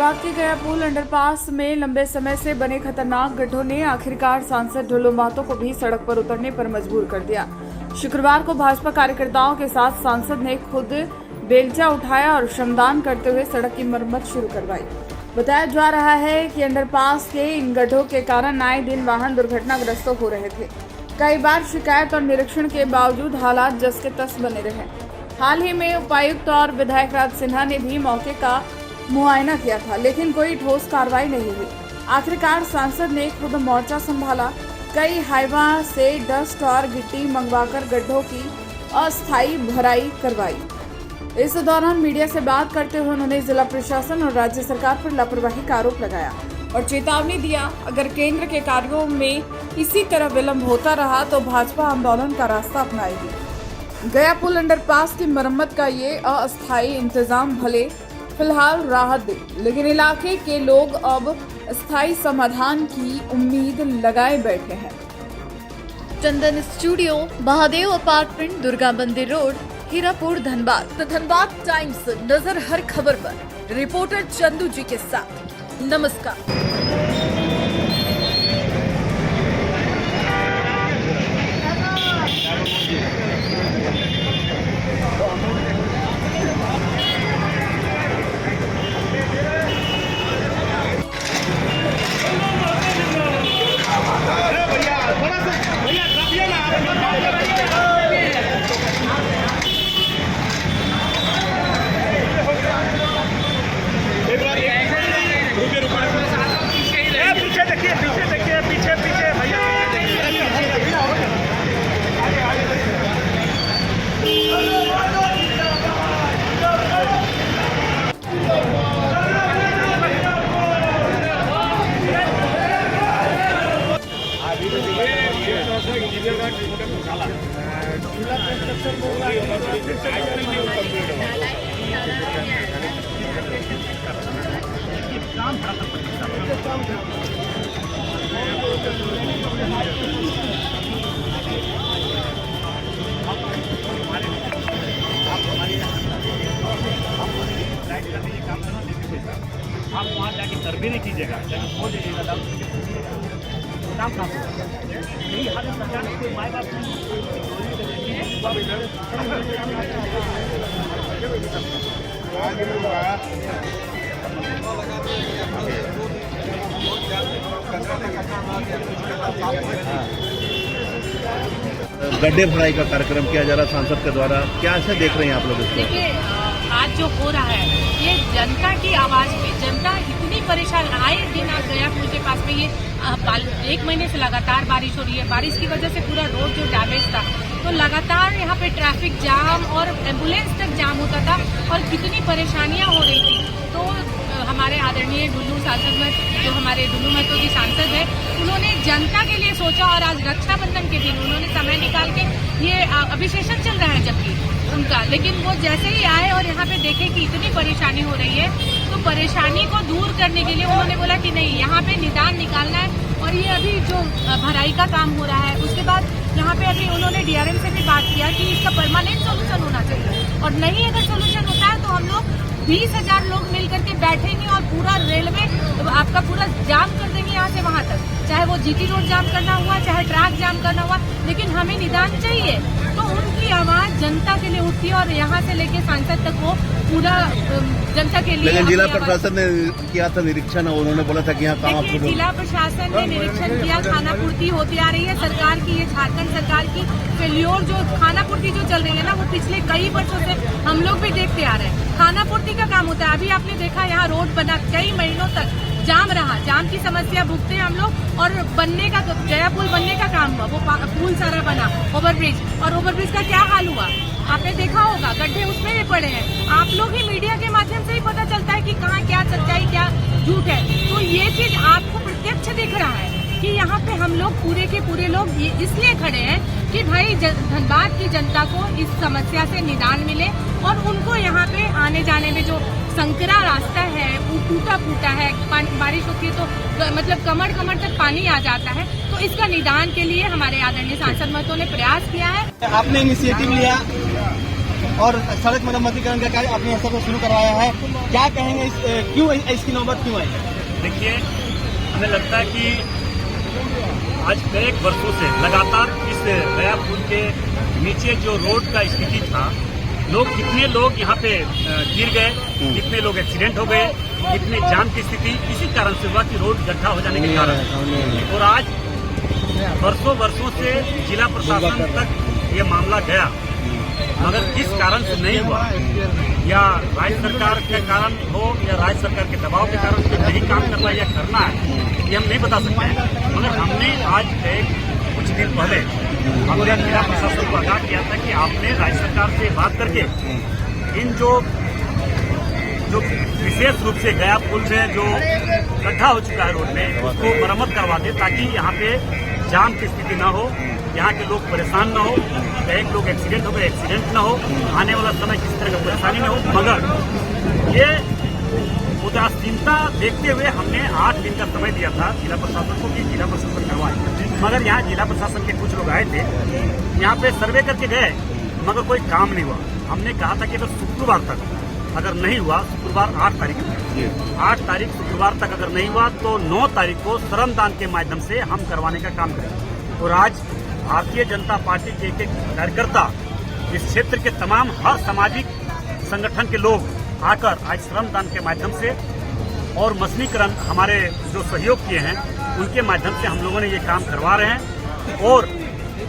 धनबाद के गया पुल अंडरपास में लंबे समय से बने खतरनाक गड्ढों ने आखिरकार सांसद ढोलो महतो को भी सड़क पर उतरने पर मजबूर कर दिया। शुक्रवार को भाजपा कार्यकर्ताओं के साथ सांसद ने खुद बेलचा उठाया और श्रमदान करते हुए सड़क की मरम्मत शुरू करवाई। बताया जा रहा है कि अंडरपास के इन गड्ढों के कारण आए दिन वाहन दुर्घटनाग्रस्त हो रहे थे। कई बार शिकायत और निरीक्षण के बावजूद हालात जस के तस बने रहे। हाल ही में उपायुक्त और विधायक राज सिन्हा ने भी मौके का मुआयना किया था, लेकिन कोई ठोस कार्रवाई नहीं हुई। आखिरकार सांसद ने खुद मोर्चा संभाला, कई हाइवा से डस्ट और गिट्टी मंगवाकर गड्ढों की अस्थायी भराई करवाई। इस दौरान मीडिया से बात करते हुए उन्होंने जिला प्रशासन और राज्य सरकार पर लापरवाही का आरोप लगाया और चेतावनी दिया, अगर केंद्र के कार्यों में इसी तरह विलंब होता रहा तो भाजपा आंदोलन का रास्ता अपनाएगी। गया पुल अंडरपास की मरम्मत का ये अस्थायी इंतजाम भले फिलहाल राहत दे, लेकिन इलाके के लोग अब स्थायी समाधान की उम्मीद लगाए बैठे हैं। चंदन स्टूडियो, महादेव अपार्टमेंट, दुर्गा मंदिर road, Hirapur, Dhanbad. The Dhanbad times, नजर हर खबर पर। रिपोर्टर चंदू जी के साथ। नमस्कार। आप वहाँ जाके सर्वे नहीं कीजिएगा, जाके खोल दीजिएगा, काम काम यही हर सरकार को माय बाप गड्ढे भराई का कार्यक्रम किया जा रहा सांसद के द्वारा, क्या ऐसे देख रहे हैं आप लोग इसको? देखिए, आज जो हो रहा है ये जनता की आवाज में, जनता इतनी परेशान, आए दिन आप गया पुल के पास में ये 1 महीने से लगातार बारिश हो रही है। बारिश की वजह से पूरा रोड जो डैमेज था, तो लगातार यहाँ पे ट्रैफिक जाम और एम्बुलेंस तक जाम होता था और कितनी परेशानियां हो रही थी। तो हमारे आदरणीय डुल्लू सांसद में जो हमारे डुल्लू महतो जी सांसद है, उन्होंने जनता के लिए सोचा और आज रक्षाबंधन के दिन उन्होंने समय निकाल के, ये अभिषेचन चल रहा है जबकि उनका, लेकिन वो जैसे ही आए और यहाँ पे देखे कि इतनी परेशानी हो रही है, तो परेशानी को दूर करने के लिए उन्होंने बोला कि नहीं, यहाँ पे निदान निकालना है। और ये अभी जो भराई का काम हो रहा है, उसके बाद यहाँ पे अभी उन्होंने डीआरएम से भी बात किया कि इसका परमानेंट सोल्यूशन होना चाहिए, और नहीं अगर सोल्यूशन होता है तो हम लोग 20,000 लोग मिल करके बैठेंगे और पूरा रेलवे आपका पूरा जाम कर देंगे यहाँ से वहाँ तक, चाहे वो जीटी रोड जाम करना हुआ, चाहे ट्रैक जाम करना हुआ, लेकिन हमें निदान चाहिए। तो उनकी आवाज जनता के लिए उठती है और यहाँ से लेके सांसद तक वो पूरा जनता के लिए। लेकिन जिला प्रशासन ने किया था निरीक्षण और उन्होंने बोला था कि यहाँ काम देखिए, जिला प्रशासन ने निरीक्षण किया, खानापूर्ति होती आ रही है सरकार की, ये झारखंड सरकार की फेल्योर जो खानापूर्ति जो चल रही है ना, वो पिछले कई वर्षों से हम लोग भी देखते आ रहे हैं। खानापूर्ति का काम होता है। अभी आपने देखा यहाँ रोड बना, कई महीनों तक जाम रहा, जाम की समस्या भुगते हैं हम लोग, और बनने का, गया पुल बनने का काम हुआ, वो पुल सारा बना, ओवरब्रिज, और ओवरब्रिज का क्या हाल हुआ आपने देखा होगा, गड्ढे उसमें भी पड़े हैं। आप लोग ही मीडिया के माध्यम से ही पता चलता है कि कहाँ क्या सच्चाई क्या झूठ है। तो ये चीज आपको प्रत्यक्ष दिख रहा है कि यहाँ पे हम लोग पूरे के पूरे लोग इसलिए खड़े हैं कि भाई धनबाद की जनता को इस समस्या से निदान मिले, और उनको यहाँ पे आने जाने में जो संकरा रास्ता है वो टूटा फूटा है, बारिश होती है तो मतलब कमर कमर तक पानी आ जाता है, तो इसका निदान के लिए हमारे आदरणीय सांसद महतो ने प्रयास किया है। आपने इनिशिएटिव लिया और सड़क मरम्मतीकरण का कार्य अपने स्तर पर शुरू करवाया है। क्या कहेंगे क्यों इसकी नौबत क्यों आई? देखिए, हमें लगता है कि आज कई वर्षों से लगातार इस गया पुल के नीचे जो रोड का स्थिति था, कितने लोग यहाँ पे गिर गए, कितने लोग एक्सीडेंट हो गए, कितने जाम की स्थिति इसी कारण से हुआ कि रोड गड्ढा हो जाने के कारण। और आज वर्षों से जिला प्रशासन तक ये मामला गया, मगर किस कारण से नहीं हुआ, या राज्य सरकार के कारण हो या राज्य सरकार के दबाव के कारण से नहीं काम करना या करना है, ये हम नहीं बता सकते हैं। मगर हमने आज कुछ दिन पहले हमने जिला प्रशासन को आगाह किया था कि आपने राज्य सरकार से बात करके इन जो विशेष रूप से गया पुल से जो गड्ढा हो चुका है रोड में, उसको मरम्मत करवा दे, ताकि यहाँ पे जाम की स्थिति न हो, यहाँ के लोग परेशान न हो, कई लोग एक्सीडेंट हो गए, एक्सीडेंट न हो, आने वाला समय किसी तरह का परेशानी न हो। मगर ये उदासीनता देखते हुए हमने 8 दिन का समय दिया था जिला प्रशासन को कि जिला प्रशासन करवाए, मगर यहाँ जिला प्रशासन के कुछ लोग आए थे, यहाँ पे सर्वे करके गए, मगर कोई काम नहीं हुआ। हमने कहा था कि अगर शुक्रवार तक अगर नहीं हुआ, शुक्रवार 8 तारीख 8 तारीख शुक्रवार तक अगर नहीं हुआ तो 9 तारीख को श्रमदान के माध्यम से हम करवाने का काम करेंगे। और आज भारतीय जनता पार्टी के एक कार्यकर्ता, इस क्षेत्र के तमाम हर सामाजिक संगठन के लोग आकर आज श्रमदान के माध्यम से और मशीनीकरण हमारे जो सहयोग किए हैं उनके माध्यम से हम लोगों ने ये काम करवा रहे हैं। और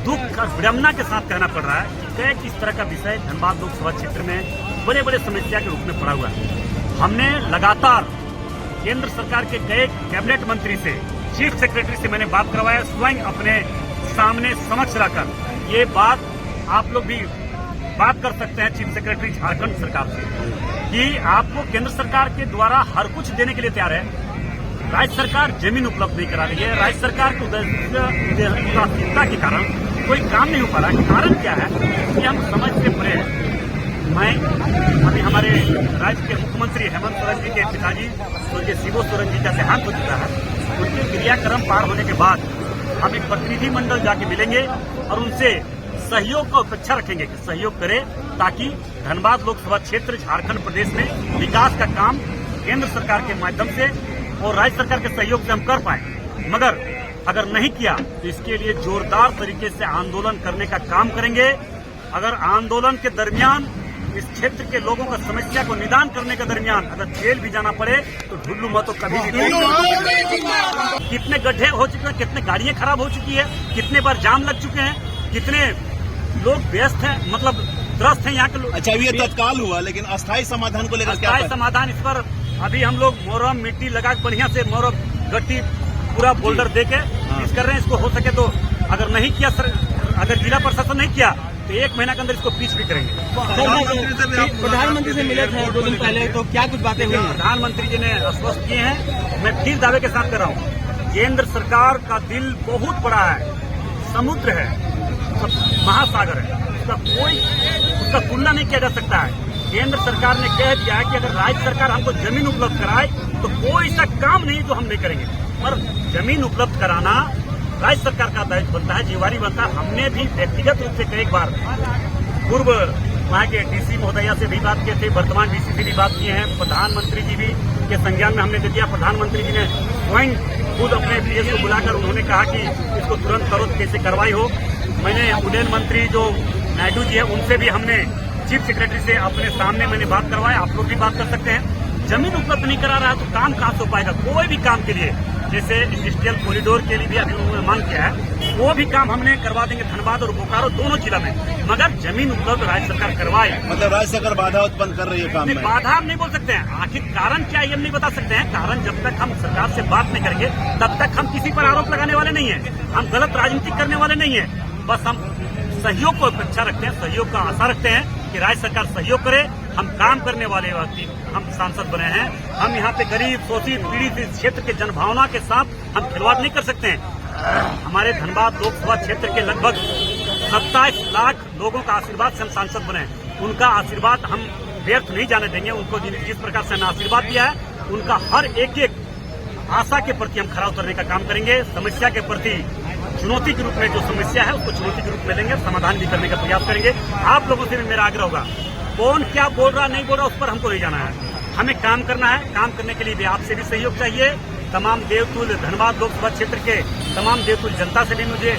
दुख और विडम्बना के साथ कहना पड़ रहा है कि किस तरह का विषय धनबाद लोकसभा क्षेत्र में बड़े बड़े समस्या के रूप में पड़ा हुआ है। हमने लगातार केंद्र सरकार के कई कैबिनेट मंत्री से, चीफ सेक्रेटरी से मैंने बात करवाया, स्वयं अपने सामने समक्ष रखकर। ये बात आप लोग भी बात कर सकते हैं चीफ सेक्रेटरी झारखंड सरकार से कि आपको केंद्र सरकार के द्वारा हर कुछ देने के लिए तैयार है, राज्य सरकार जमीन उपलब्ध नहीं करा रही है, राज्य सरकार की उदासीनता के कारण कोई काम नहीं हो पा रहा। कारण क्या है कि हम समझ से परे हैं। मैं अभी हमारे राज्य के मुख्यमंत्री हेमंत सोरेन जी के पिताजी उनके शिबू सोरेन जी का देहांत हो चुका है, उनके क्रियाक्रम पार होने के बाद हम एक प्रतिनिधि मंडल जाके मिलेंगे और उनसे सहयोग को अपेक्षा रखेंगे कि सहयोग करें, ताकि धनबाद लोकसभा क्षेत्र झारखंड प्रदेश में विकास का काम केंद्र सरकार के माध्यम से और राज्य सरकार के सहयोग से हम कर पाए। मगर अगर नहीं किया तो इसके लिए जोरदार तरीके से आंदोलन करने का काम करेंगे। अगर आंदोलन के दरमियान इस क्षेत्र के लोगों का समस्या को निदान करने के दरमियान अगर जेल भी जाना पड़े तो ढुल्लू मतो कभी भी नहीं। कितने गड्ढे हो चुके हैं, कितने गाड़ियां खराब हो चुकी है, कितने बार जाम लग चुके हैं, कितने लोग व्यस्त हैं, मतलब त्रस्त हैं यहाँ के लोग। अच्छा, ये तत्काल हुआ, लेकिन अस्थायी समाधान को लेकर क्या अस्थायी समाधान इस पर अभी हम लोग मोरम मिट्टी लगा के बढ़िया से मोरम गट्टी पूरा बोल्डर दे के इस कर रहे हैं। इसको हो सके तो अगर नहीं किया अगर जिला प्रशासन नहीं किया तो 1 महीना के अंदर इसको पीछ भी करेंगे। प्रधानमंत्री से मिले थे 2 दिन पहले, तो क्या कुछ बातें हुई? प्रधानमंत्री जी ने आश्वस्त किए हैं। मैं फिर दावे के साथ कर रहा हूँ, केंद्र सरकार का दिल बहुत बड़ा है, समुद्र है, महासागर है, उसका तुलना नहीं किया जा सकता है। केंद्र सरकार ने कह दिया है कि अगर राज्य सरकार हमको जमीन उपलब्ध कराए तो कोई ऐसा काम नहीं जो हम नहीं करेंगे। पर जमीन उपलब्ध कराना राज्य सरकार का दायित्व बनता है, जिम्मेवारी बनता है। हमने भी व्यक्तिगत रूप से कई बार पूर्व वहाँ के डीसी महोदया से भी बात किए थे, वर्तमान डीसी से भी बात किए हैं, प्रधानमंत्री जी भी के संज्ञान में हमने दे दिया। प्रधानमंत्री जी ने स्वयं खुद अपने पीएस को बुलाकर उन्होंने कहा कि इसको तुरंत तरोत कैसे कार्रवाई हो। मैंने उड्डयन मंत्री जो नायडू जी है उनसे भी हमने चीफ सेक्रेटरी से अपने सामने मैंने बात करवाया। आप लोग भी बात कर सकते हैं। जमीन उपलब्ध नहीं करा रहा तो काम कहाँ से हो पाएगा? कोई भी काम के लिए, जैसे इंडस्ट्रियल कॉरिडोर के लिए भी अभी उन्होंने मांग किया है, वो भी काम हमने करवा देंगे धनबाद और बोकारो दोनों जिला में, मगर जमीन उपलब्ध राज्य सरकार करवाए। मतलब राज्य सरकार बाधा उत्पन्न कर रही है काम में? बाधा हम नहीं बोल सकते हैं, आखिर कारण क्या है हम नहीं बता सकते हैं। कारण जब तक हम सरकार से बात नहीं करेंगे तब तक हम किसी पर आरोप लगाने वाले नहीं है, हम गलत राजनीति करने वाले नहीं है। बस हम सहयोग को अपेक्षा रखते हैं, सहयोग का आशा रखते हैं कि राज्य सरकार सहयोग करे। हम काम करने वाले व्यक्ति, हम सांसद बने हैं, हम यहाँ पे गरीब शोषित पीड़ित इस क्षेत्र के जनभावना के साथ हम खिलवाड़ नहीं कर सकते हैं। हमारे धनबाद लोकसभा क्षेत्र के लगभग 27 लाख लोगों का आशीर्वाद से हम सांसद बने हैं। उनका आशीर्वाद हम व्यर्थ नहीं जाने देंगे। उनको जिस प्रकार से हमने आशीर्वाद दिया है, उनका हर एक आशा के प्रति हम खरा उतरने का काम करेंगे। समस्या के प्रति चुनौती के रूप में जो समस्या है उसको चुनौती के रूप में लेंगे, समाधान भी करने का प्रयास करेंगे। आप लोगों से भी मेरा आग्रह होगा कौन क्या बोल रहा नहीं बोल रहा उस पर हमको नहीं जाना है। हमें काम करना है। काम करने के लिए भी आपसे भी सहयोग चाहिए। तमाम देवतुल्य धनबाद लोकसभा क्षेत्र के तमाम देवतुल्य जनता से भी मुझे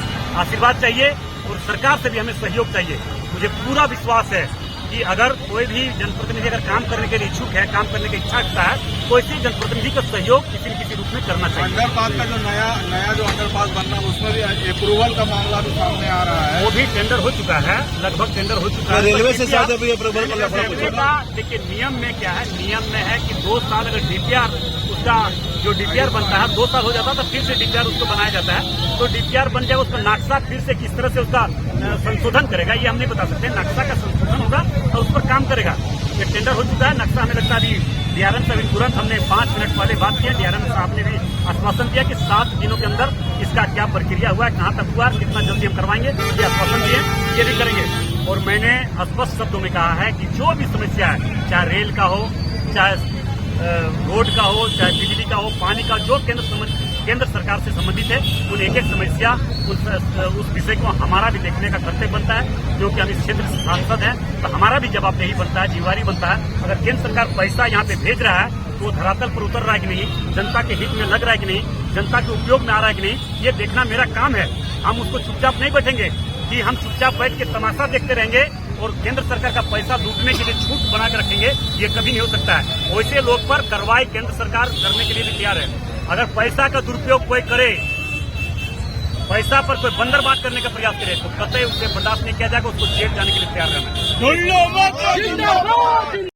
आशीर्वाद चाहिए और सरकार से भी हमें सहयोग चाहिए। मुझे पूरा विश्वास है कि अगर कोई भी जनप्रतिनिधि अगर काम करने के लिए इच्छुक है, काम करने की इच्छा रखता है, तो इसी जनप्रतिनिधि का सहयोग किसी न किसी रूप में करना चाहिए। अंडरपास का जो नया जो अंडरपास बनना है उसमें भी अप्रूवल का मामला भी सामने आ रहा है। वो भी टेंडर हो चुका है, लगभग टेंडर हो चुका है। रेलवे से ज्यादा भी अप्रूवल का लफड़ा रेलवे का देखिए नियम में क्या है, नियम में है कि 2 साल अगर डीपीआर उसका जो डीपीआर बनता है 2 साल हो जाता है तो फिर से डीपीआर उसको बनाया जाता है। तो डीपीआर बन जाए उसका नक्शा फिर से किस तरह से उसका संशोधन करेगा ये हम नहीं बता सकते। नक्शा का संशोधन होगा और उस पर काम करेगा। ये टेंडर हो चुका है। नक्शा हमें लगता है अभी डीआरएम से अभी तुरंत हमने 5 मिनट पहले बात किया। डीआरएम साहब ने भी आश्वासन दिया कि 7 दिनों के अंदर इसका क्या प्रक्रिया हुआ है, कहाँ तक हुआ है, कितना जल्दी हम करवाएंगे, ये आश्वासन दिए, ये भी करेंगे। और मैंने स्पष्ट शब्दों में कहा है कि जो भी समस्या है, चाहे रेल का हो, चाहे रोड का हो, चाहे बिजली का हो, पानी का, जो केंद्र सरकार से संबंधित है, उन एक समस्या उस विषय को हमारा भी देखने का कर्तव्य बनता है। क्योंकि हम इस क्षेत्र से सांसद हैं तो हमारा भी जवाबदेही बनता है, जिम्मेवारी बनता है। अगर केंद्र सरकार पैसा यहाँ पे भेज रहा है तो वो धरातल पर उतर रहा है कि नहीं, जनता के हित में लग रहा है कि नहीं, जनता के उपयोग में आ रहा है कि नहीं, ये देखना मेरा काम है। हम उसको चुपचाप नहीं बैठेंगे कि हम चुपचाप बैठ के तमाशा देखते रहेंगे और केंद्र सरकार का पैसा लूटने के लिए छूट बना कर रखेंगे, ये कभी नहीं हो सकता है। वैसे लोग पर कार्रवाई केंद्र सरकार करने के लिए भी तैयार है। अगर पैसा का दुरुपयोग कोई करे, पैसा पर कोई बंदरबाज करने का प्रयास करे तो कतई उसे बर्दाश्त नहीं किया जाएगा। उसको जेल जाने के लिए तैयार रहना है।